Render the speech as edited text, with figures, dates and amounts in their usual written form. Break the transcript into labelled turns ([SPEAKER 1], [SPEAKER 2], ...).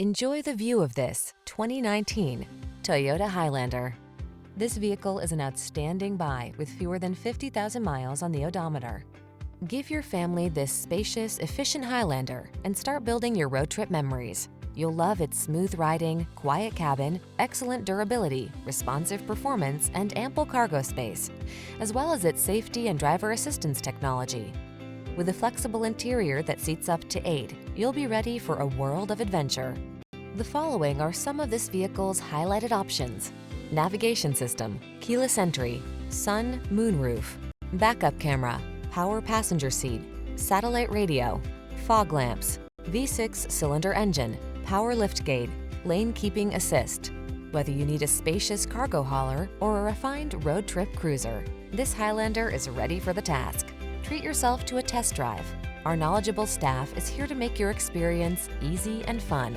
[SPEAKER 1] Enjoy the view of this 2019 Toyota Highlander. This vehicle is an outstanding buy with fewer than 50,000 miles on the odometer. Give your family this spacious, efficient Highlander and start building your road trip memories. You'll love its smooth riding, quiet cabin, excellent durability, responsive performance, and ample cargo space, as well as its safety and driver assistance technology. With a flexible interior that seats up to 8, you'll be ready for a world of adventure. The following are some of this vehicle's highlighted options: navigation system, keyless entry, sun, moonroof, backup camera, power passenger seat, satellite radio, fog lamps, V6 cylinder engine, power liftgate, lane keeping assist. Whether you need a spacious cargo hauler or a refined road trip cruiser, this Highlander is ready for the task. Treat yourself to a test drive. Our knowledgeable staff is here to make your experience easy and fun.